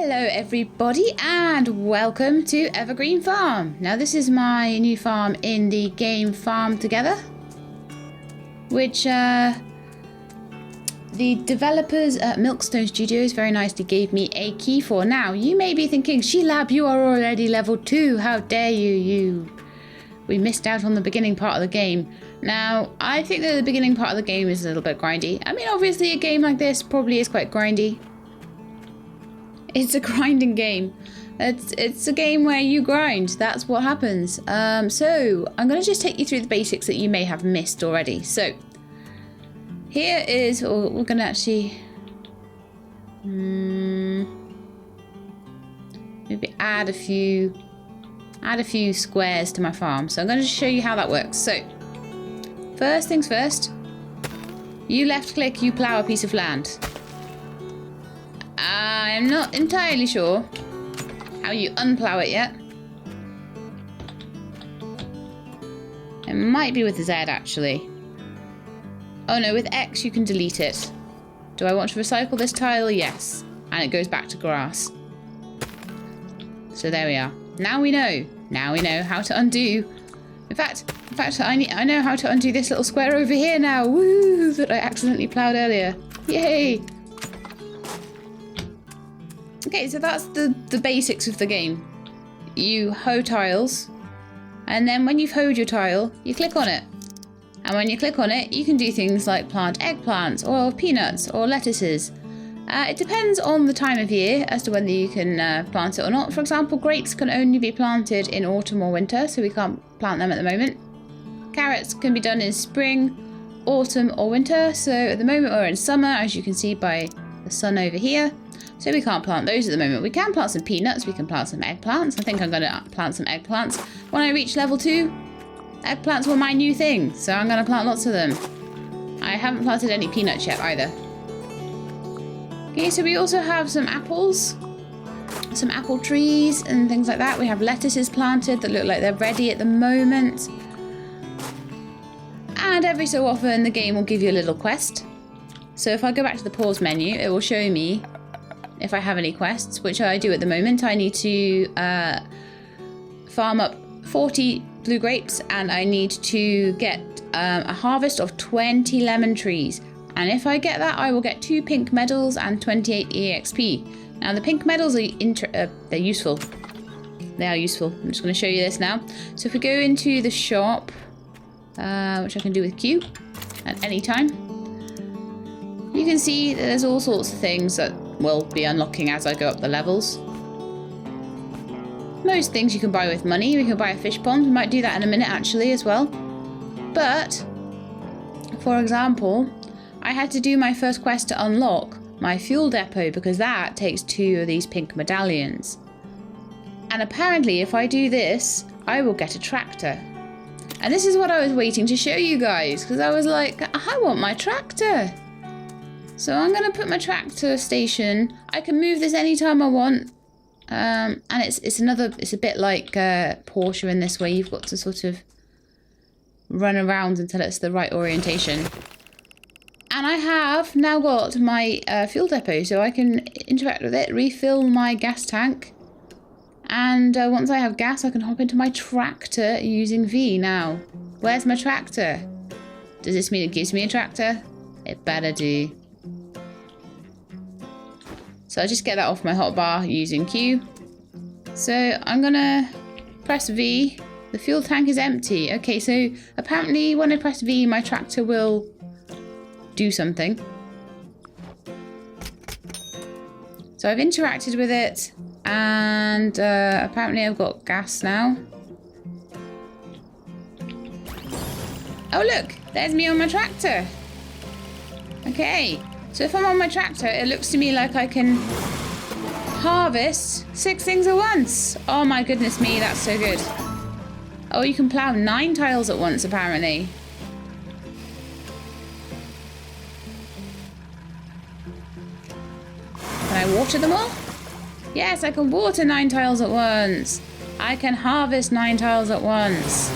Hello everybody and welcome to Evergreen Farm. Now this is my new farm in the game Farm Together, which the developers at Milkstone Studios very nicely gave me a key for. Now you may be thinking, She-Lab, you are already level 2, how dare you, we missed out on the beginning part of the game. Now I think that the beginning part of the game is a little bit grindy. I mean, obviously a game like this probably is quite grindy. It's a grinding game. It's a game where you grind. That's what happens. So I'm going to just take you through the basics that you may have missed already. So here is, we're going to actually maybe add a few squares to my farm. So I'm going to show you how that works. So first things first, you left click, you plow a piece of land. I'm not entirely sure how you unplow it yet. It might be with the Z actually. Oh no, with X you can delete it. Do I want to recycle this tile? Yes. And it goes back to grass. So there we are. Now we know. Now we know how to undo. In fact, I know how to undo this little square over here now. Woo! That I accidentally plowed earlier. Yay! Okay, so that's the basics of the game. You hoe tiles, and then when you've hoed your tile, you click on it. And when you click on it, you can do things like plant eggplants, or peanuts, or lettuces. It depends on the time of year as to whether you can plant it or not. For example, grapes can only be planted in autumn or winter, so we can't plant them at the moment. Carrots can be done in spring, autumn, or winter. So at the moment we're in summer, as you can see by the sun over here. So we can't plant those at the moment. We can plant some peanuts, we can plant some eggplants. I think I'm going to plant some eggplants. When I reach level 2, eggplants were my new thing, so I'm going to plant lots of them. I haven't planted any peanuts yet either. Okay, so we also have some apples, some apple trees and things like that. We have lettuces planted that look like they're ready at the moment. And every so often the game will give you a little quest. So if I go back to the pause menu, it will show me if I have any quests, which I do at the moment. I need to farm up 40 blue grapes and I need to get a harvest of 20 lemon trees. And if I get that, I will get 2 pink medals and 28 EXP. Now the pink medals are they're useful. They are useful. I'm just going to show you this now. So if we go into the shop, which I can do with Q at any time, you can see that there's all sorts of things that will be unlocking as I go up the levels. Most things you can buy with money. We can buy a fish pond. We might do that in a minute actually as well. But, for example, I had to do my first quest to unlock my fuel depot because that takes 2 of these pink medallions. And apparently if I do this, I will get a tractor. And this is what I was waiting to show you guys because I was like, I want my tractor. So I'm going to put my tractor station. I can move this anytime I want. And it's a bit like Porsche in this way. You've got to sort of run around until it's the right orientation. And I have now got my fuel depot, so I can interact with it, refill my gas tank. And once I have gas, I can hop into my tractor using V. Now, where's my tractor? Does this mean it gives me a tractor? It better do. So I just get that off my hotbar using Q. So I'm gonna press V. The fuel tank is empty. Okay, so apparently when I press V, my tractor will do something. So I've interacted with it and apparently I've got gas now. Oh look, there's me on my tractor. Okay. So if I'm on my tractor, it looks to me like I can harvest 6 things at once. Oh my goodness me, that's so good. Oh, you can plow 9 tiles at once, apparently. Can I water them all? Yes, I can water 9 tiles at once. I can harvest 9 tiles at once.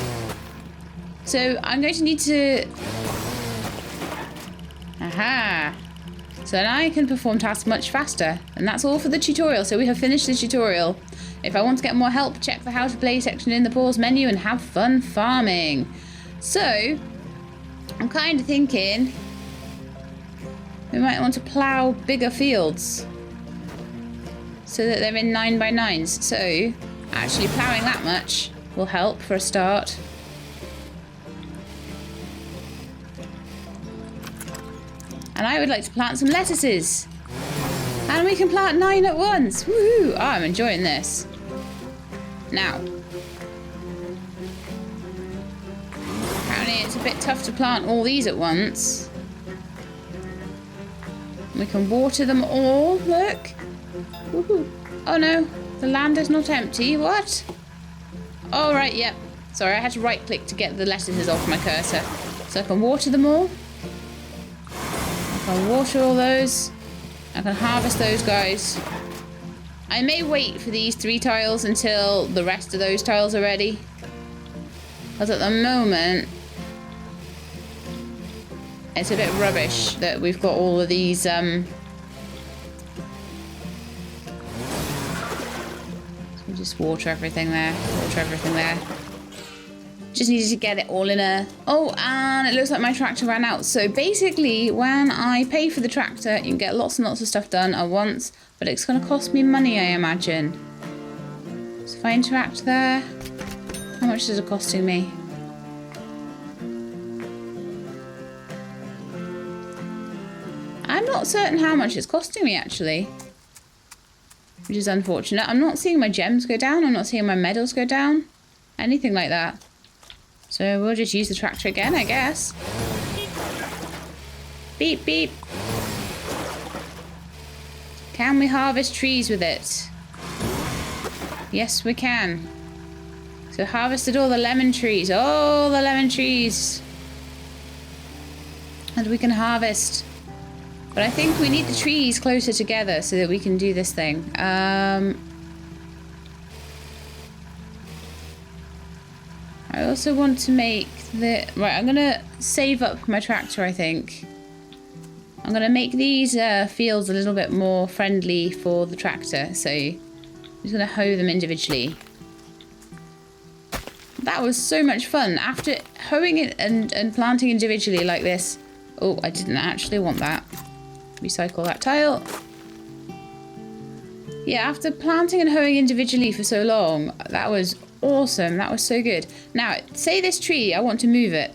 So I'm going to need to... Aha! So now I can perform tasks much faster. And that's all for the tutorial. So we have finished the tutorial. If I want to get more help, check the how to play section in the pause menu and have fun farming. So I'm kind of thinking we might want to plough bigger fields so that they're in 9x9s. So actually ploughing that much will help for a start. And I would like to plant some lettuces. And we can plant 9 at once. Woohoo! Oh, I'm enjoying this. Now, apparently it's a bit tough to plant all these at once. We can water them all. Look. Woohoo. Oh no, the land is not empty. What? Oh, right, yep. Sorry, I had to right click to get the lettuces off my cursor. So I can water them all. I can water all those. I can harvest those guys. I may wait for these 3 tiles until the rest of those tiles are ready. Because at the moment, it's a bit rubbish that we've got all of these just water everything there. Water everything there. Just needed to get it all in a... Oh, and it looks like my tractor ran out. So basically, when I pay for the tractor, you can get lots and lots of stuff done at once. But it's going to cost me money, I imagine. So if I interact there... How much is it costing me? I'm not certain how much it's costing me, actually. Which is unfortunate. I'm not seeing my gems go down. I'm not seeing my medals go down. Anything like that. So we'll just use the tractor again, I guess. Beep, beep. Can we harvest trees with it? Yes, we can. So harvested all the lemon trees. All the lemon trees. And we can harvest. But I think we need the trees closer together so that we can do this thing. I also want to make the... Right, I'm going to save up my tractor, I think. I'm going to make these fields a little bit more friendly for the tractor. So I'm just going to hoe them individually. That was so much fun. After hoeing it and planting individually like this... Oh, I didn't actually want that. Recycle that tile. Yeah, after planting and hoeing individually for so long, that was awesome. That was so good. Now, say this tree, I want to move it.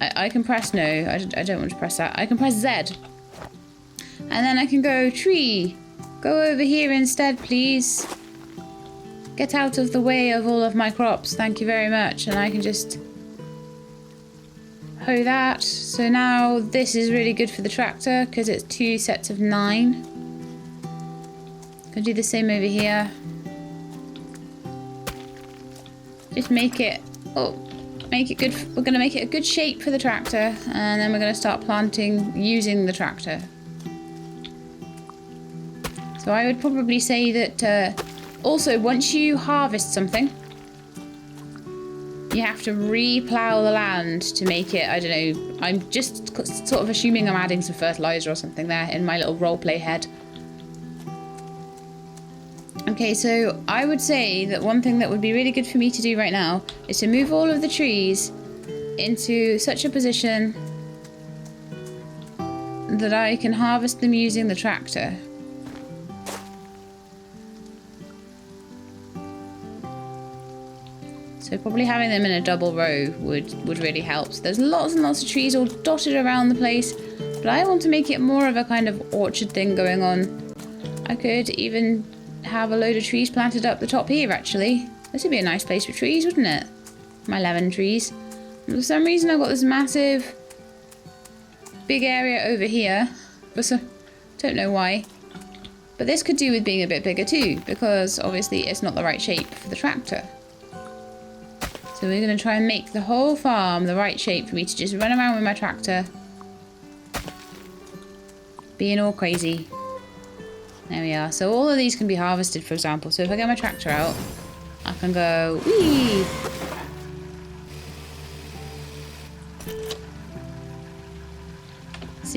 I can press no. I don't want to press that. I can press Z. And then I can go, tree, go over here instead, please. Get out of the way of all of my crops. Thank you very much. And I can just hoe that. So now this is really good for the tractor because it's 2 sets of 9. Can do the same over here. Just make it, make it good. We're going to make it a good shape for the tractor, and then we're going to start planting using the tractor. So I would probably say that also once you harvest something, you have to re-plough the land to make it, I don't know, I'm just sort of assuming I'm adding some fertilizer or something there in my little roleplay head. Okay, so I would say that one thing that would be really good for me to do right now is to move all of the trees into such a position that I can harvest them using the tractor. So probably having them in a double row would really help. So there's lots and lots of trees all dotted around the place, but I want to make it more of a kind of orchard thing going on. I could even have a load of trees planted up the top here, actually. This would be a nice place for trees, wouldn't it? My lemon trees. And for some reason I've got this massive big area over here. Don't know why. But this could do with being a bit bigger too, because obviously it's not the right shape for the tractor. So we're going to try and make the whole farm the right shape for me to just run around with my tractor. Being all crazy. There we are. So all of these can be harvested, for example. So if I get my tractor out, I can go, whee!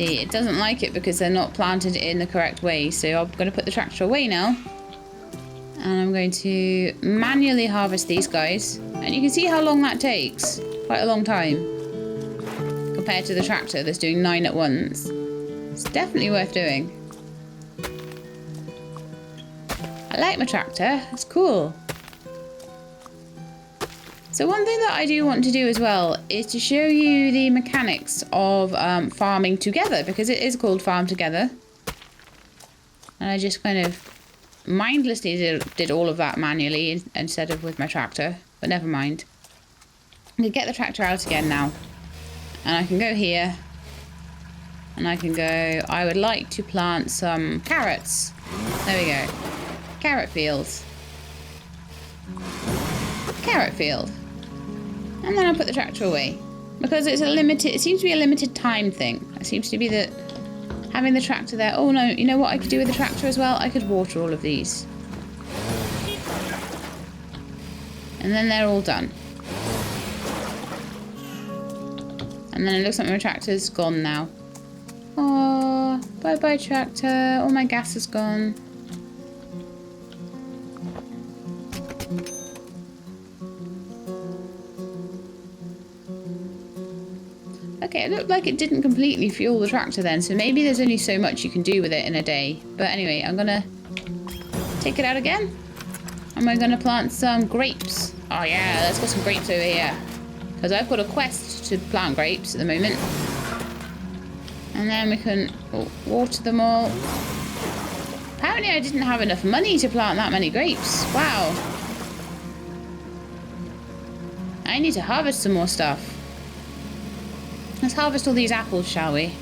See, it doesn't like it because they're not planted in the correct way. So I'm going to put the tractor away now. And I'm going to manually harvest these guys. And you can see how long that takes. Quite a long time. Compared to the tractor that's doing 9 at once. It's definitely worth doing. I like my tractor. It's cool. So one thing that I do want to do as well is to show you the mechanics of farming together, because it is called Farm Together. And I just kind of mindlessly did all of that manually instead of with my tractor, but never mind. I can get the tractor out again now. And I can go here. And I can go, I would like to plant some carrots. There we go. Carrot fields. Carrot field. And then I'll put the tractor away. Because it's a limited, it seems to be a limited time thing. It seems to be that having the tractor there. Oh no, you know what I could do with the tractor as well? I could water all of these. And then they're all done. And then it looks like my tractor's gone now. Oh, bye-bye tractor. All my gas is gone. Okay, it looked like it didn't completely fuel the tractor then, so maybe there's only so much you can do with it in a day. But anyway, I'm gonna take it out again. And we're gonna plant some grapes. Oh yeah, let's get some grapes over here. Because I've got a quest to plant grapes at the moment. And then we can water them all. Apparently I didn't have enough money to plant that many grapes. Wow. I need to harvest some more stuff. Let's harvest all these apples, shall we?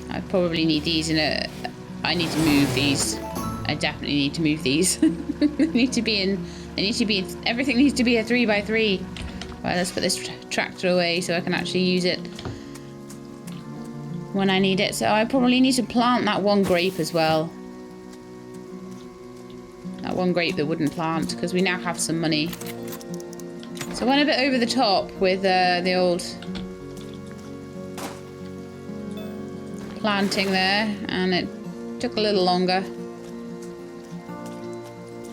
I probably need these in a... I need to move these. I definitely need to move these. They need to be in... They need to be... Everything needs to be a 3x3. Right, let's put this tractor away so I can actually use it when I need it. So I probably need to plant that one grape as well. That one grape that wouldn't plant, because we now have some money. So I went a bit over the top with the old planting there, and it took a little longer.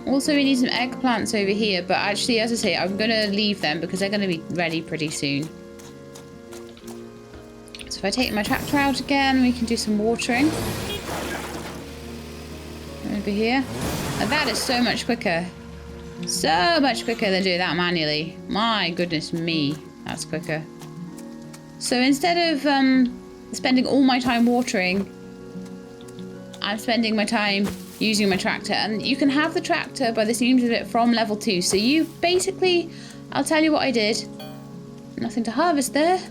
Also, we need some eggplants over here, but actually, as I say, I'm going to leave them because they're going to be ready pretty soon. So if I take my tractor out again, we can do some watering. Over here. And that is so much quicker. So much quicker than doing that manually. My goodness me, that's quicker. So instead of spending all my time watering, I'm spending my time using my tractor. And you can have the tractor, by the seams of it, from level 2. So you basically, I'll tell you what I did. Nothing to harvest there.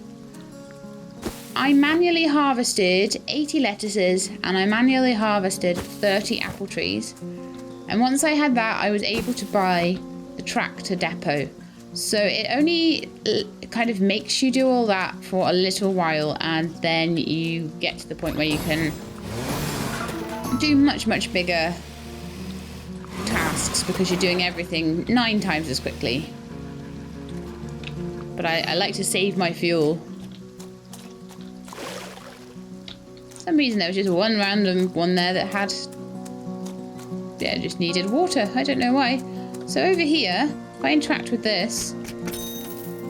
I manually harvested 80 lettuces and I manually harvested 30 apple trees. And once I had that, I was able to buy the tractor depot. So it only kind of makes you do all that for a little while, and then you get to the point where you can do much, much bigger tasks because you're doing everything 9 times as quickly. But I like to save my fuel. For some reason there was just one random one there that had... Yeah, just needed water. I don't know why. So over here, if I interact with this,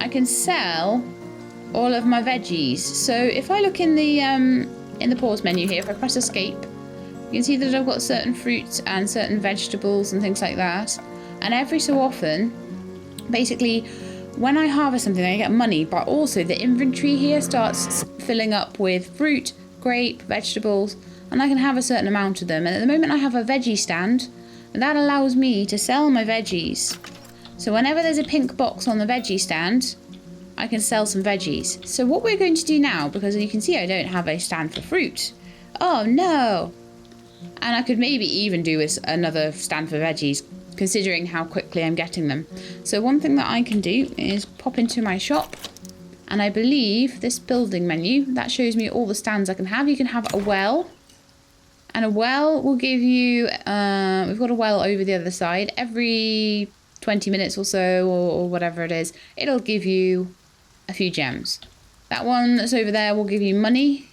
I can sell all of my veggies. So if I look in the pause menu here, if I press escape, you can see that I've got certain fruits and certain vegetables and things like that. And every so often, basically, when I harvest something, I get money, but also the inventory here starts filling up with fruit, grape, vegetables, and I can have a certain amount of them. And at the moment I have a veggie stand, and that allows me to sell my veggies. So whenever there's a pink box on the veggie stand, I can sell some veggies. So what we're going to do now, because you can see I don't have a stand for fruit. Oh no! And I could maybe even do with another stand for veggies, considering how quickly I'm getting them. So one thing that I can do is pop into my shop, and I believe this building menu, that shows me all the stands I can have. You can have a well. And a well will give you, we've got a well over the other side. Every 20 minutes or so, or whatever it is, it'll give you a few gems. That one that's over there will give you money.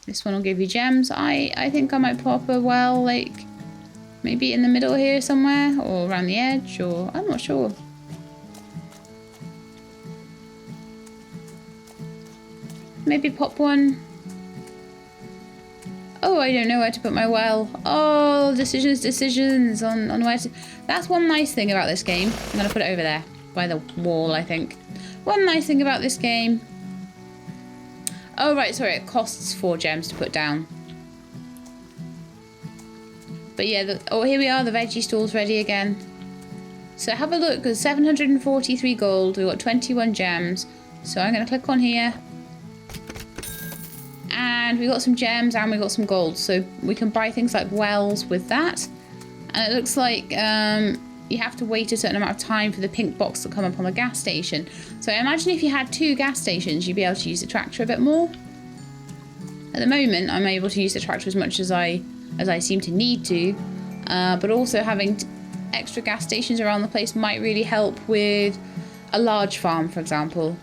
This one will give you gems. I think I might pop a well, like, maybe in the middle here somewhere, or around the edge, or I'm not sure. Maybe pop one. Oh, I don't know where to put my well. Oh, decisions on where to... That's one nice thing about this game. I'm going to put it over there, by the wall, I think. One nice thing about this game... Oh, right, sorry, it costs 4 gems to put down. But yeah, oh, here we are, the veggie stall's ready again. So have a look, there's 743 gold, we've got 21 gems. So I'm going to click on here. And we got some gems and we got some gold. So we can buy things like wells with that. And it looks like you have to wait a certain amount of time for the pink box to come up on the gas station. So I imagine if you had 2 gas stations, you'd be able to use the tractor a bit more. At the moment, I'm able to use the tractor as much as I seem to need to. But also having extra gas stations around the place might really help with a large farm, for example.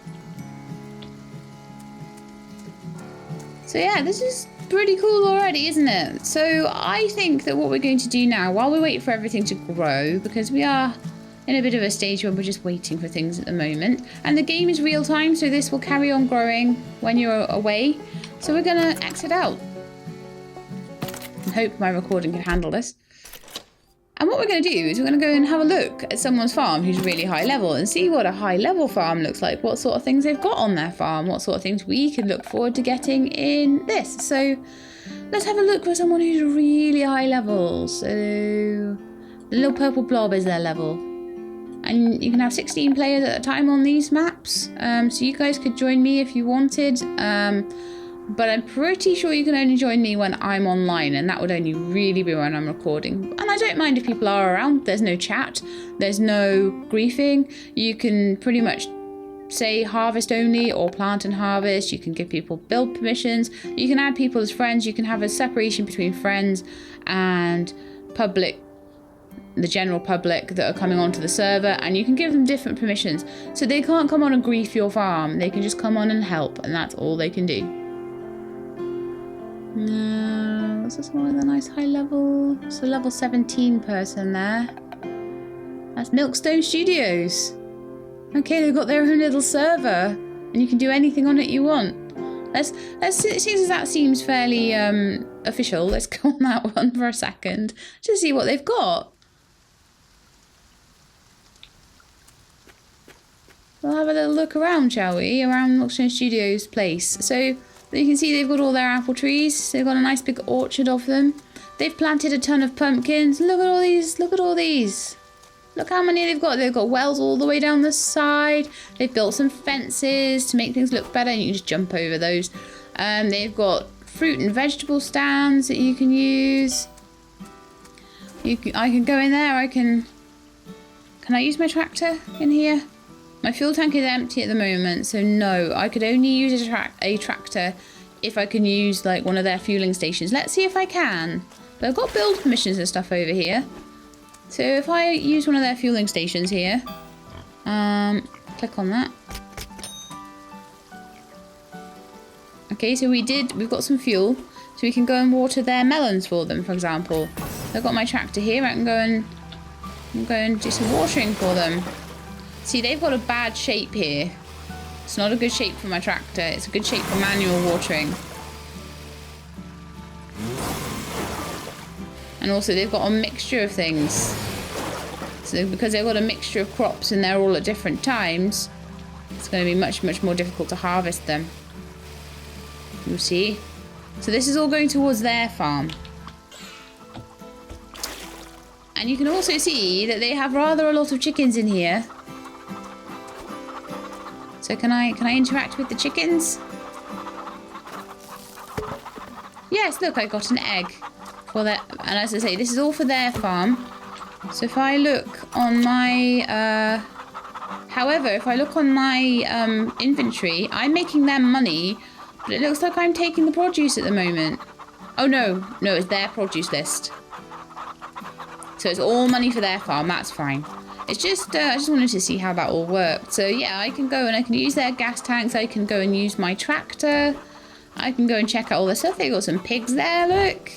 So yeah, this is pretty cool already, isn't it? So I think that what we're going to do now, while we wait for everything to grow, because we are in a bit of a stage where we're just waiting for things at the moment, and the game is real time, so this will carry on growing when you're away. So we're gonna exit out and hope my recording can handle this. And what we're going to do is we're going to go and have a look at someone's farm who's really high level and see what a high level farm looks like, what sort of things they've got on their farm, what sort of things we can look forward to getting in this. So let's have a look for someone who's really high level. So the little purple blob is their level. And you can have 16 players at a time on these maps. So you guys could join me if you wanted. But I'm pretty sure you can only join me when I'm online, and that would only really be when I'm recording. And I don't mind if people are around. There's no chat, there's no griefing. You can pretty much say harvest only or plant and harvest. You can give people build permissions. You can add people as friends. You can have a separation between friends and public, the general public that are coming onto the server, and you can give them different permissions. So they can't come on and grief your farm. They can just come on and help, and that's all they can do. What's this one with a nice high level? It's a level 17 person there. That's Milkstone Studios. Okay, they've got their own little server, and you can do anything on it you want. Let's since that seems fairly official, let's go on that one for a second to see what they've got. We'll have a little look around, shall we? Around Milkstone Studios place. So you can see they've got all their apple trees. They've got a nice big orchard of them. They've planted a ton of pumpkins. Look at all these. Look at all these. Look how many they've got. They've got wells all the way down the side. They've built some fences to make things look better. You can just jump over those. They've got fruit and vegetable stands that you can use. I can go in there. Can I use my tractor in here? My fuel tank is empty at the moment, so no, I could only use a tractor if I can use like one of their fueling stations. Let's see if I can. But I've got build permissions and stuff over here. So if I use one of their fueling stations here, click on that. Okay, so we've got some fuel, so we can go and water their melons for them, for example. So I've got my tractor here, I can go and do some watering for them. See, they've got a bad shape here. It's not a good shape for my tractor. It's a good shape for manual watering. And also they've got a mixture of things. So because they've got a mixture of crops and they're all at different times, it's going to be much, much more difficult to harvest them. You see? So this is all going towards their farm. And you can also see that they have rather a lot of chickens in here. So can I interact with the chickens? Yes, look, I got an egg for that. And as I say, this is all for their farm. So if I look on my, however, if I look on my inventory, I'm making them money, but it looks like I'm taking the produce at the moment. Oh no, it's their produce list. So it's all money for their farm, that's fine. It's just, I just wanted to see how that all worked. So yeah, I can go and I can use their gas tanks. I can go and use my tractor. I can go and check out all the stuff. They got some pigs there, look.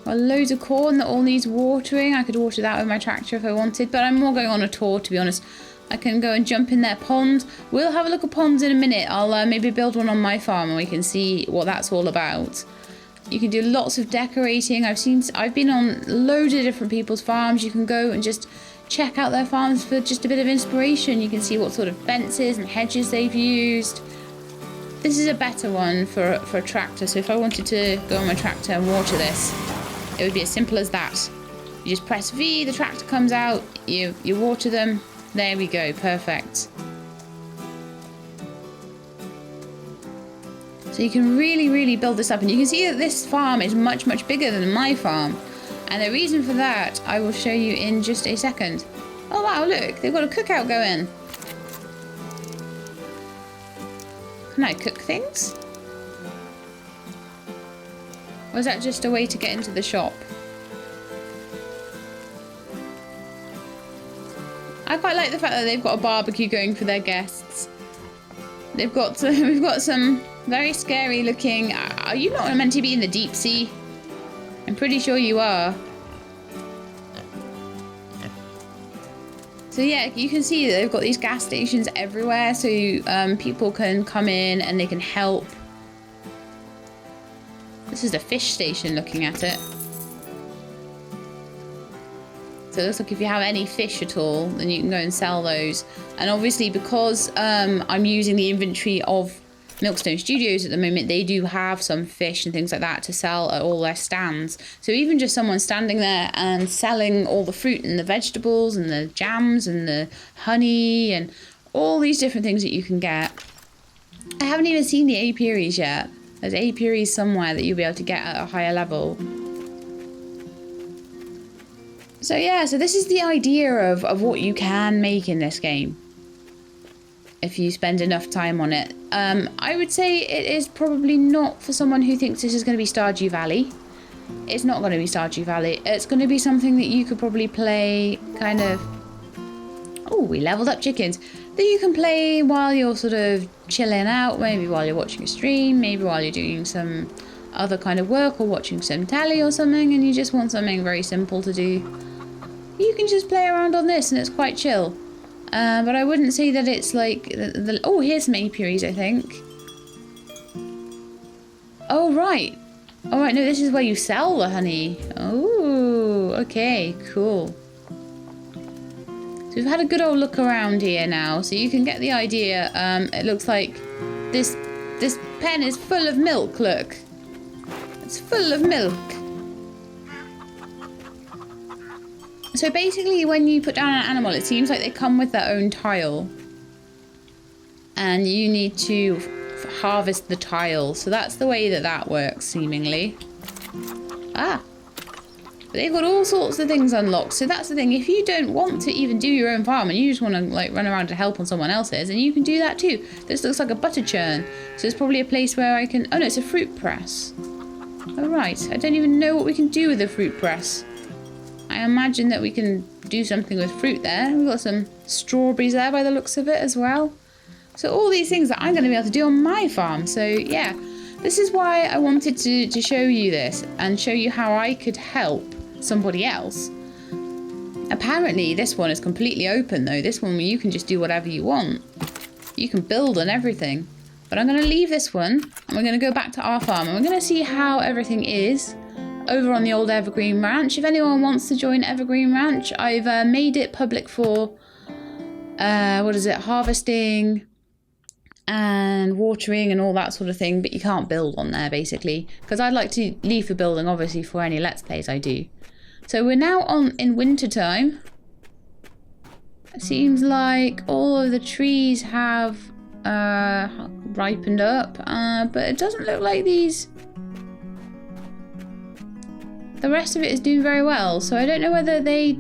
Got loads of corn that all needs watering. I could water that with my tractor if I wanted, but I'm more going on a tour, to be honest. I can go and jump in their pond. We'll have a look at ponds in a minute. I'll maybe build one on my farm and we can see what that's all about. You can do lots of decorating. I've been on loads of different people's farms. You can go and just check out their farms for just a bit of inspiration. You can see what sort of fences and hedges they've used. This is a better one for a tractor. So if I wanted to go on my tractor and water this, it would be as simple as that. You just press V, the tractor comes out, you water them. There we go, perfect. So you can really, really build this up. And you can see that this farm is much, much bigger than my farm. And the reason for that, I will show you in just a second. Oh wow, look, they've got a cookout going. Can I cook things? Or is that just a way to get into the shop? I quite like the fact that they've got a barbecue going for their guests. We've got some very scary looking... Are you not meant to be in the deep sea? I'm pretty sure you are. So yeah, you can see that they've got these gas stations everywhere, so people can come in and they can help. This is the fish station looking at it. So it looks like if you have any fish at all, then you can go and sell those. And obviously because I'm using the inventory of Milkstone Studios at the moment, they do have some fish and things like that to sell at all their stands. So even just someone standing there and selling all the fruit and the vegetables and the jams and the honey and all these different things that you can get. I haven't even seen the apiaries yet. There's apiaries somewhere that you'll be able to get at a higher level. So yeah, so this is the idea of what you can make in this game if you spend enough time on it. I would say it is probably not for someone who thinks this is going to be Stardew Valley. It's not going to be Stardew Valley. It's going to be something that you could probably play kind of... Oh, we leveled up chickens. That you can play while you're sort of chilling out, maybe while you're watching a stream, maybe while you're doing some other kind of work or watching some telly or something, and you just want something very simple to do. You can just play around on this and it's quite chill. But I wouldn't say that it's like... Oh, here's some apiaries, I think. Oh, right. Oh, right, no, this is where you sell the honey. Oh, okay, cool. So we've had a good old look around here now, so you can get the idea. It looks like this pen is full of milk, look. It's full of milk. So basically when you put down an animal, it seems like they come with their own tile. And you need to harvest the tile. So that's the way that works, seemingly. Ah. But they've got all sorts of things unlocked. So that's the thing. If you don't want to even do your own farm and you just want to like run around and help on someone else's, and you can do that too. This looks like a butter churn. So it's probably a place where I can... Oh no, it's a fruit press. Oh right. I don't even know what we can do with a fruit press. I imagine that we can do something with fruit there. We've got some strawberries there by the looks of it as well. So all these things that I'm going to be able to do on my farm. So yeah, this is why I wanted to show you this and show you how I could help somebody else. Apparently this one is completely open though. This one you can just do whatever you want. You can build on everything. But I'm going to leave this one and we're going to go back to our farm and we're going to see how everything is over on the old Evergreen Ranch. If anyone wants to join Evergreen Ranch, I've made it public for, harvesting and watering and all that sort of thing, but you can't build on there basically, because I'd like to leave the building obviously for any Let's Plays I do. So we're now in winter time. It seems like all of the trees have ripened up, but it doesn't look like the rest of it is doing very well, so I don't know whether they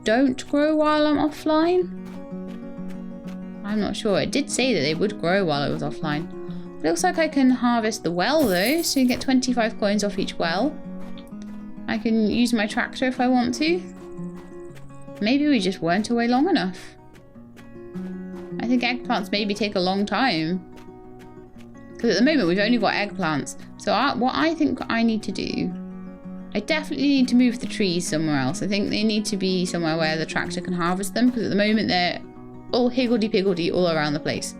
don't grow while I'm offline. I'm not sure. It did say that they would grow while I was offline. It looks like I can harvest the well though, so you get 25 coins off each well. I can use my tractor if I want to. Maybe we just weren't away long enough. I think eggplants maybe take a long time. Because at the moment we've only got eggplants. So what I think I need to do, I definitely need to move the trees somewhere else. I think they need to be somewhere where the tractor can harvest them. Because at the moment they're all higgledy-piggledy all around the place.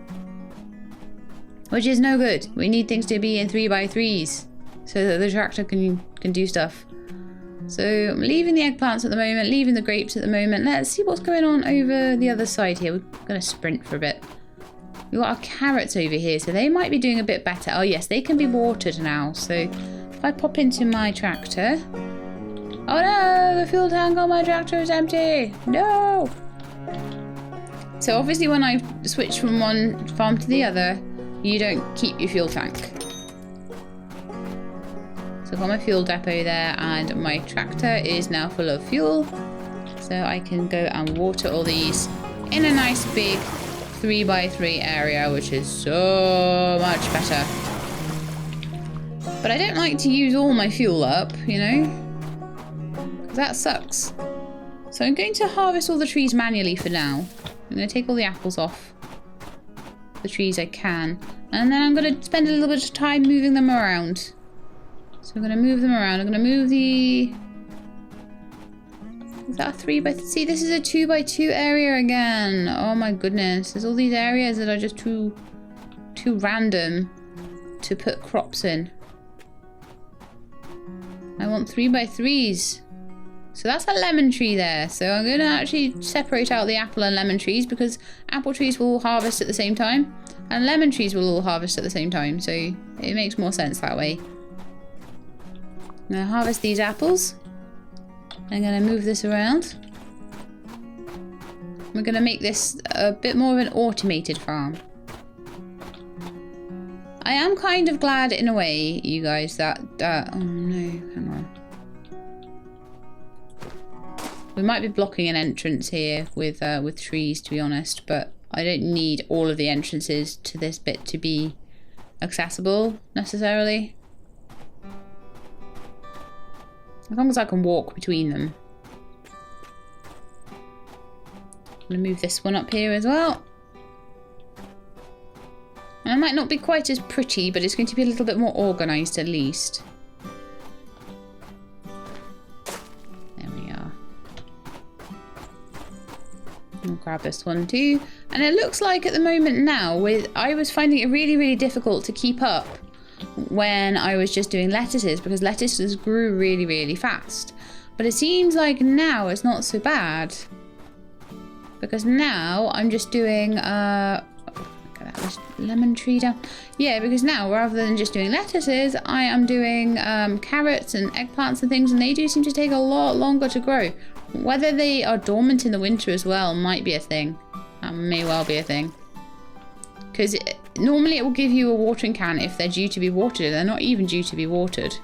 Which is no good. We need things to be in 3x3s. So that the tractor can do stuff. So I'm leaving the eggplants at the moment, leaving the grapes at the moment. Let's see what's going on over the other side here. We're going to sprint for a bit. We've got our carrots over here, so they might be doing a bit better. Oh yes, they can be watered now. So if I pop into my tractor. Oh no, the fuel tank on my tractor is empty. No. So obviously when I switch from one farm to the other, you don't keep your fuel tank. So I've got my fuel depot there and my tractor is now full of fuel. So I can go and water all these in a nice big 3x3 area, which is so much better. But I don't like to use all my fuel up, you know? That sucks. So I'm going to harvest all the trees manually for now. I'm going to take all the apples off the trees I can. And then I'm going to spend a little bit of time moving them around. So I'm going to move them around. I'm going to move the... Is that a 3x... See, this is a 2x2 area again. Oh my goodness. There's all these areas that are just too random to put crops in. I want 3x3s. So that's a lemon tree there. So I'm going to actually separate out the apple and lemon trees because apple trees will all harvest at the same time. And lemon trees will all harvest at the same time. So it makes more sense that way. I'm going to harvest these apples. I'm going to move this around. We're going to make this a bit more of an automated farm. I am kind of glad in a way, you guys, that... oh no, hang on. We might be blocking an entrance here with trees, to be honest, but I don't need all of the entrances to this bit to be accessible, necessarily. As long as I can walk between them. I'm going to move this one up here as well. And it might not be quite as pretty, but it's going to be a little bit more organised at least. There we are. I'll grab this one too. And it looks like at the moment now, I was finding it really, really difficult to keep up when I was just doing lettuces because lettuces grew really, really fast. But it seems like now it's not so bad. Because now I'm just doing... That was lemon tree down. Yeah, because now rather than just doing lettuces, I am doing carrots and eggplants and things, and they do seem to take a lot longer to grow. Whether they are dormant in the winter as well might be a thing. That may well be a thing. Because normally it will give you a watering can if they're due to be watered. They're not even due to be watered.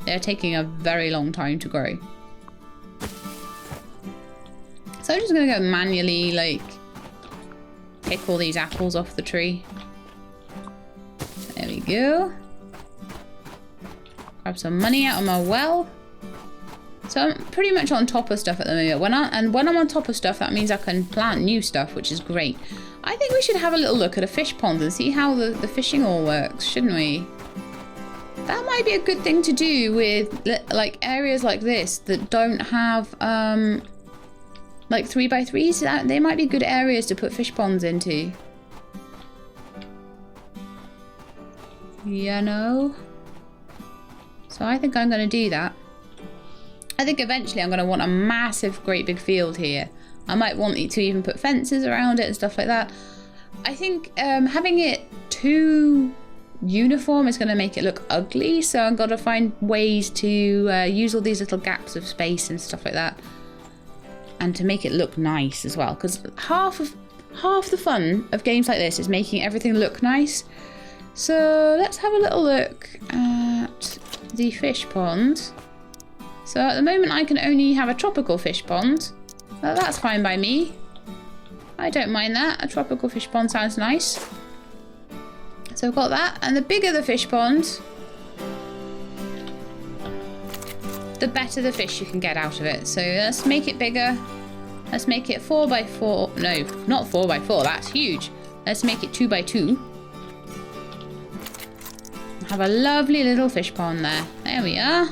They're taking a very long time to grow. So I'm just going to go manually, like... pick all these apples off the tree. There we go. Grab some money out of my well. So I'm pretty much on top of stuff at the moment. When I'm on top of stuff, that means I can plant new stuff, which is great. I think we should have a little look at a fish pond and see how the fishing all works, shouldn't we? That might be a good thing to do with like areas like this that don't have like 3x3s. They might be good areas to put fish ponds into. You know? So I think I'm going to do that. I think eventually I'm going to want a massive, great big field here. I might want to even put fences around it and stuff like that. I think having it too uniform is going to make it look ugly. So I've got to find ways to use all these little gaps of space and stuff like that. And to make it look nice as well. Because half the fun of games like this is making everything look nice. So let's have a little look at the fish pond. So at the moment I can only have a tropical fish pond. Well, that's fine by me. I don't mind that. A tropical fish pond sounds nice. So I've got that. And the bigger the fish pond, the better the fish you can get out of it. So let's make it bigger. Let's make it 4x4. No, not 4x4. That's huge. Let's make it 2x2. Have a lovely little fish pond there. There we are.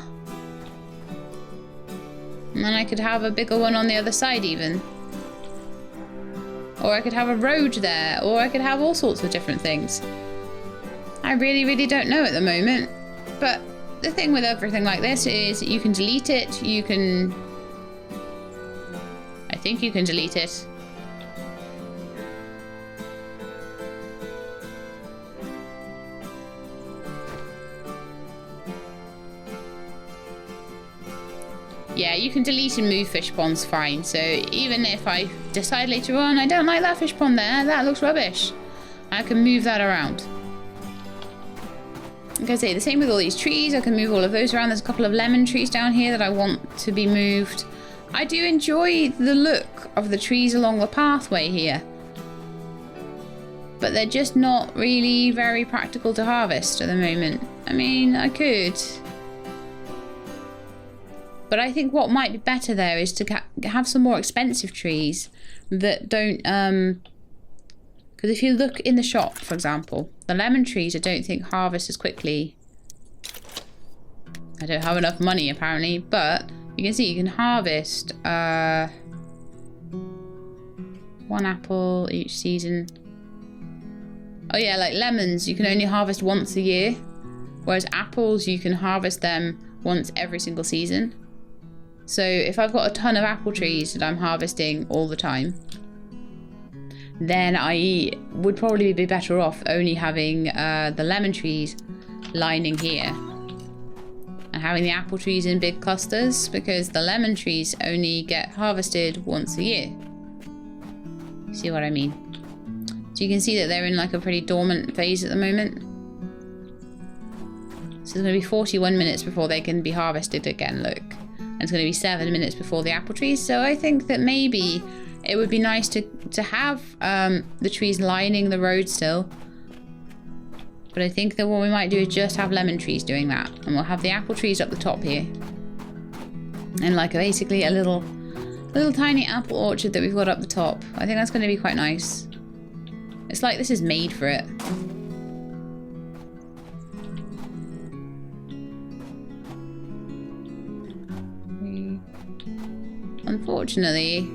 And then I could have a bigger one on the other side even. Or I could have a road there. Or I could have all sorts of different things. I really don't know at the moment. But the thing with everything like this is you can delete it. You can... I think you can delete it. Yeah, you can delete and move fish ponds fine. So even if I decide later on I don't like that fish pond there, that looks rubbish, I can move that around. Like I say, the same with all these trees. I can move all of those around. There's a couple of lemon trees down here that I want to be moved. I do enjoy the look of the trees along the pathway here. But they're just not really very practical to harvest at the moment. I mean, I could. But I think what might be better there is to have some more expensive trees that don't... Because if you look in the shop, for example, the lemon trees I don't think harvest as quickly. I don't have enough money apparently, but you can see you can harvest 1 apple each season. Oh yeah, like lemons you can only harvest once a year, whereas apples you can harvest them once every single season. So if I've got a ton of apple trees that I'm harvesting all the time, then I would probably be better off only having the lemon trees lining here and having the apple trees in big clusters, because the lemon trees only get harvested once a year. See what I mean? So you can see that they're in like a pretty dormant phase at the moment. So it's going to be 41 minutes before they can be harvested again, look. And it's going to be 7 minutes before the apple trees. So I think that maybe it would be nice to have the trees lining the road still. But I think that what we might do is just have lemon trees doing that. And we'll have the apple trees up the top here. And like basically a little tiny apple orchard that we've got up the top. I think that's going to be quite nice. It's like this is made for it. Unfortunately,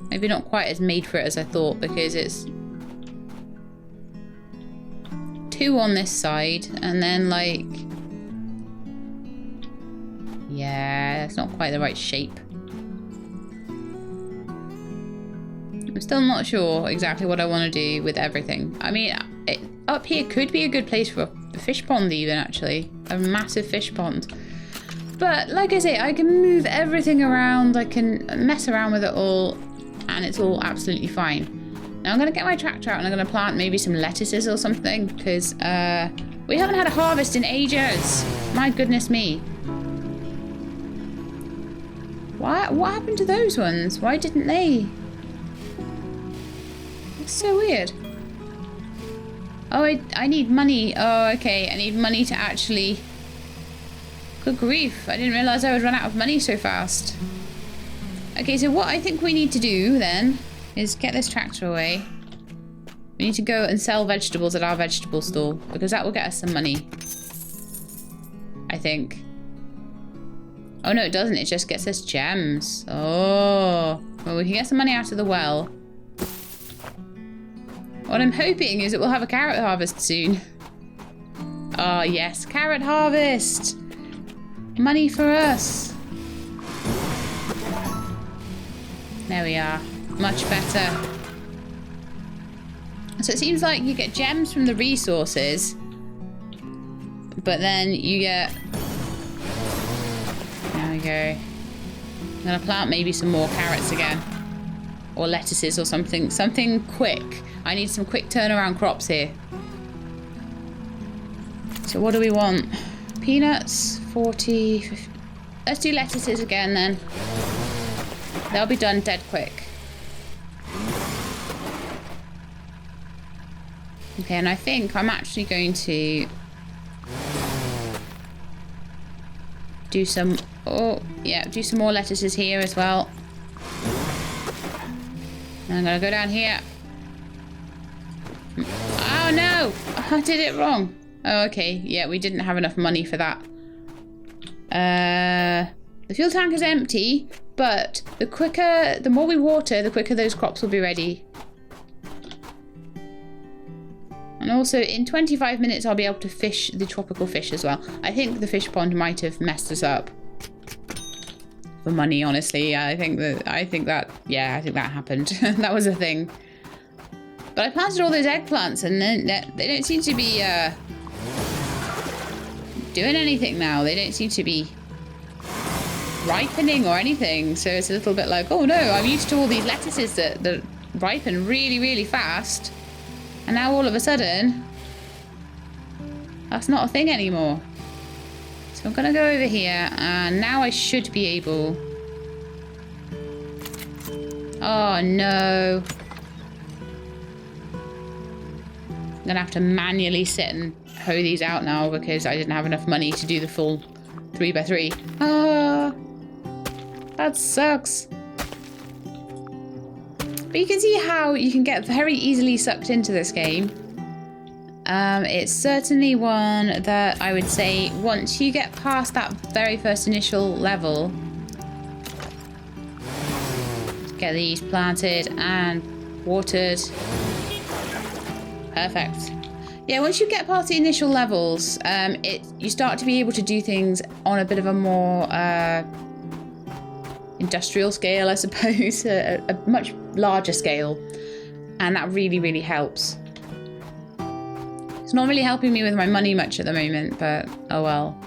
maybe not quite as made for it as I thought, because it's 2 on this side and then like, yeah, it's not quite the right shape. I'm still not sure exactly what I want to do with everything. I mean, up here could be a good place for a fish pond even, actually. A massive fish pond. But like I say, I can move everything around, I can mess around with it all, and it's all absolutely fine. Now I'm going to get my tractor out and I'm going to plant maybe some lettuces or something, because we haven't had a harvest in ages. My goodness me. What happened to those ones? Why didn't they? It's so weird. Oh, I need money. Oh, okay, I need money to actually... Good grief, I didn't realise I would run out of money so fast. Okay, so what I think we need to do then is get this tractor away. We need to go and sell vegetables at our vegetable stall, because that will get us some money. I think. Oh no, it doesn't, it just gets us gems. Oh, well, we can get some money out of the well. What I'm hoping is that we'll have a carrot harvest soon. Oh yes, carrot harvest! Money for us. There we are. Much better. So it seems like you get gems from the resources, but then you get... There we go. I'm gonna plant maybe some more carrots again. Or lettuces or something. Something quick. I need some quick turnaround crops here. So what do we want? Peanuts, 40, 50. Let's do lettuces again then. They'll be done dead quick. Okay, and I think I'm actually going to Do some, oh, yeah, do some more lettuces here as well. And I'm gonna go down here. Oh no, I did it wrong. Oh, okay, yeah, we didn't have enough money for that. The fuel tank is empty, but the more we water, the quicker those crops will be ready. And also, in 25 minutes, I'll be able to fish the tropical fish as well. I think the fish pond might have messed us up for money, honestly. I think that happened. That was a thing. But I planted all those eggplants, and then they don't seem to be doing anything now. They don't seem to be ripening or anything. So it's a little bit like, oh no, I'm used to all these lettuces that ripen really, really fast. And now all of a sudden, that's not a thing anymore. So I'm gonna go over here, and now I should be able... Oh no. I'm gonna have to manually sit and hoe these out now because I didn't have enough money to do the full 3x3. Ah, that sucks. But you can see how you can get very easily sucked into this game. It's certainly one that I would say once you get past that very first initial level, get these planted and watered. Perfect. Yeah, once you get past the initial levels, you start to be able to do things on a bit of a more industrial scale, I suppose, a much larger scale, and that really, really helps. It's not really helping me with my money much at the moment, but oh well.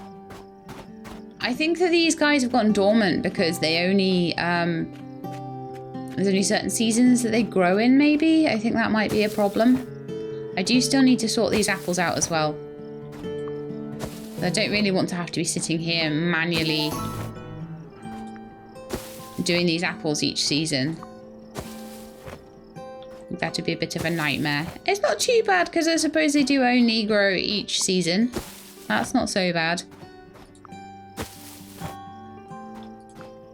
I think that these guys have gone dormant because they only there's only certain seasons that they grow in, maybe. I think that might be a problem. I do still need to sort these apples out as well. I don't really want to have to be sitting here manually doing these apples each season. That would be a bit of a nightmare. It's not too bad because I suppose they do only grow each season. That's not so bad.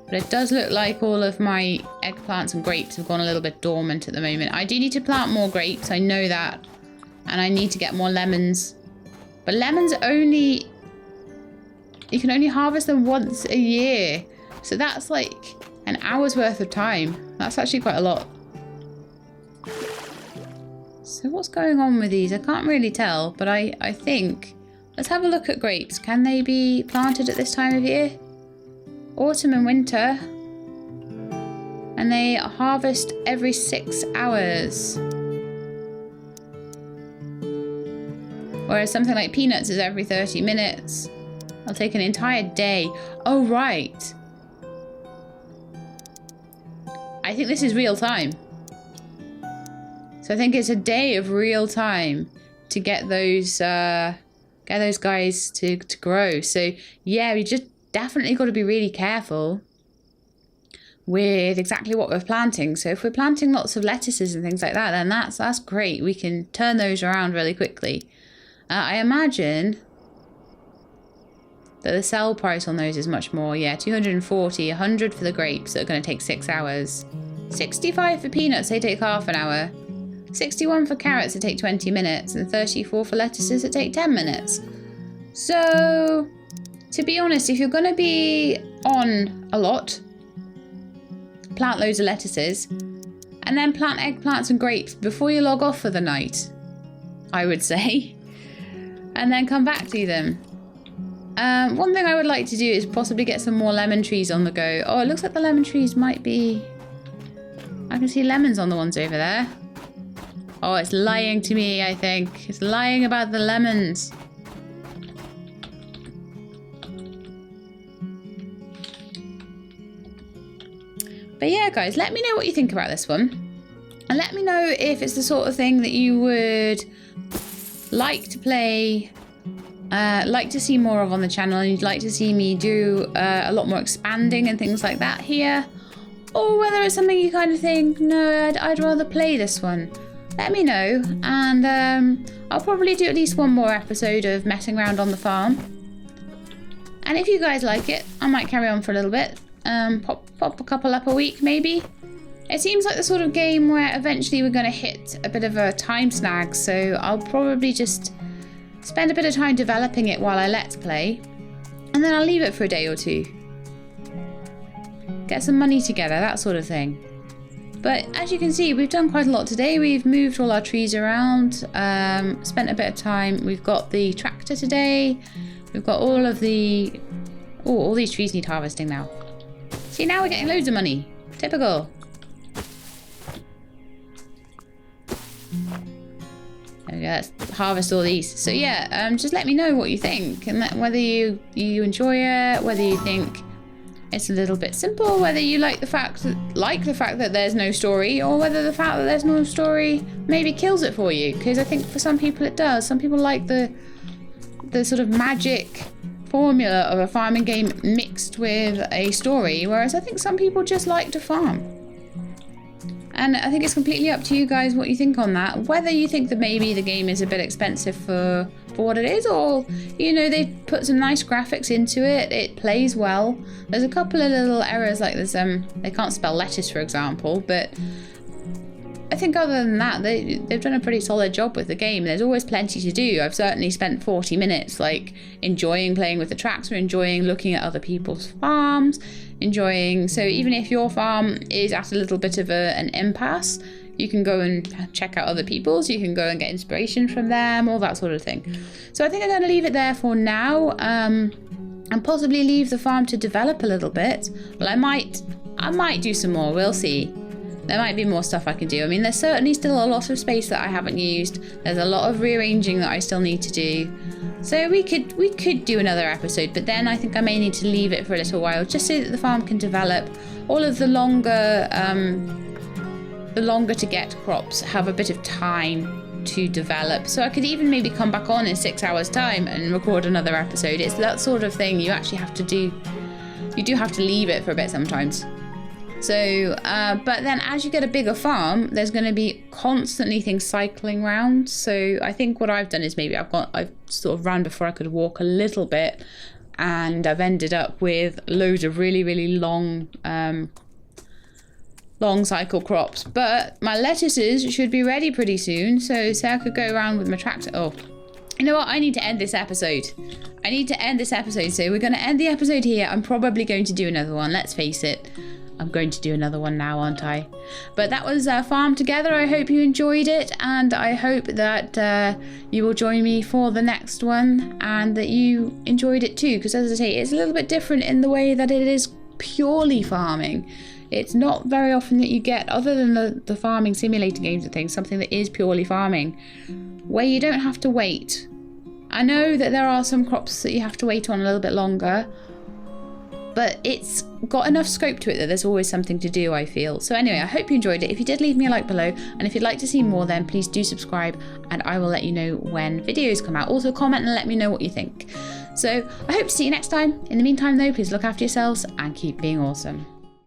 But it does look like all of my eggplants and grapes have gone a little bit dormant at the moment. I do need to plant more grapes, I know that. And I need to get more lemons. But lemons only... You can only harvest them once a year. So that's like an hour's worth of time. That's actually quite a lot. So what's going on with these? I can't really tell, but I think... Let's have a look at grapes. Can they be planted at this time of year? Autumn and winter. And they harvest every 6 hours. Whereas something like peanuts is every 30 minutes. I'll take an entire day. Oh, right. I think this is real time. So I think it's a day of real time to get those guys to grow. So yeah, we just definitely got to be really careful with exactly what we're planting. So if we're planting lots of lettuces and things like that, then that's great. We can turn those around really quickly. I imagine that the sell price on those is much more. Yeah, 240, 100 for the grapes that are going to take 6 hours. 65 for peanuts, they take half an hour. 61 for carrots, that take 20 minutes. And 34 for lettuces, that take 10 minutes. So, to be honest, if you're going to be on a lot, plant loads of lettuces, and then plant eggplants and grapes before you log off for the night, I would say. And then come back to them. One thing I would like to do is possibly get some more lemon trees on the go. Oh, it looks like the lemon trees might be... I can see lemons on the ones over there. Oh, it's lying to me, I think. It's lying about the lemons. But yeah, guys, let me know what you think about this one. And let me know if it's the sort of thing that you would like to play, like to see more of on the channel, and you'd like to see me do a lot more expanding and things like that here. Or whether it's something you kind of think, no, I'd rather play this one. Let me know, and I'll probably do at least one more episode of messing around on the farm. And if you guys like it, I might carry on for a little bit. Pop a couple up a week, maybe. It seems like the sort of game where eventually we're going to hit a bit of a time snag, so I'll probably just spend a bit of time developing it while I let's play, and then I'll leave it for a day or two. Get some money together, that sort of thing. But as you can see, we've done quite a lot today. We've moved all our trees around, spent a bit of time. We've got the tractor today. We've got all of the... Oh, all these trees need harvesting now. See, now we're getting loads of money. Typical. There we go, let's harvest all these. So yeah, just let me know what you think, and whether you enjoy it, whether you think it's a little bit simple, whether you like the fact that there's no story, or whether the fact that there's no story maybe kills it for you. Because I think for some people it does. Some people like the sort of magic formula of a farming game mixed with a story, whereas I think some people just like to farm. And I think it's completely up to you guys what you think on that. Whether you think that maybe the game is a bit expensive for what it is, or, you know, they've put some nice graphics into it, it plays well. There's a couple of little errors, like there's they can't spell lettuce, for example, but I think other than that, they've done a pretty solid job with the game. There's always plenty to do. I've certainly spent 40 minutes like enjoying playing with the tractor, enjoying looking at other people's farms, so even if your farm is at a little bit of an impasse, you can go and check out other people's, you can go and get inspiration from them, all that sort of thing. So I think I'm going to leave it there for now, and possibly leave the farm to develop a little bit. Well, I might do some more, we'll see. There might be more stuff I can do. I mean, there's certainly still a lot of space that I haven't used. There's a lot of rearranging that I still need to do. So we could do another episode, but then I think I may need to leave it for a little while, just so that the farm can develop. All of the longer to get crops have a bit of time to develop. So I could even maybe come back on in 6 hours time and record another episode. It's that sort of thing you actually have to do. You do have to leave it for a bit sometimes. So, but then as you get a bigger farm, there's going to be constantly things cycling around. So I think what I've done is maybe I've sort of ran before I could walk a little bit, and I've ended up with loads of really, really long cycle crops. But my lettuces should be ready pretty soon, so I could go around with my tractor. Oh, you know what? I need to end this episode. So we're going to end the episode here. I'm probably going to do another one. Let's face it. I'm going to do another one now, aren't I? But that was Farm Together. I hope you enjoyed it, and I hope that you will join me for the next one, and that you enjoyed it too, because as I say, it's a little bit different in the way that it is purely farming. It's not very often that you get, other than the farming simulator games and things, something that is purely farming, where you don't have to wait. I know that there are some crops that you have to wait on a little bit longer, but it's got enough scope to it that there's always something to do, I feel. So anyway, I hope you enjoyed it. If you did, leave me a like below. And if you'd like to see more, then please do subscribe, and I will let you know when videos come out. Also comment and let me know what you think. So I hope to see you next time. In the meantime though, please look after yourselves and keep being awesome.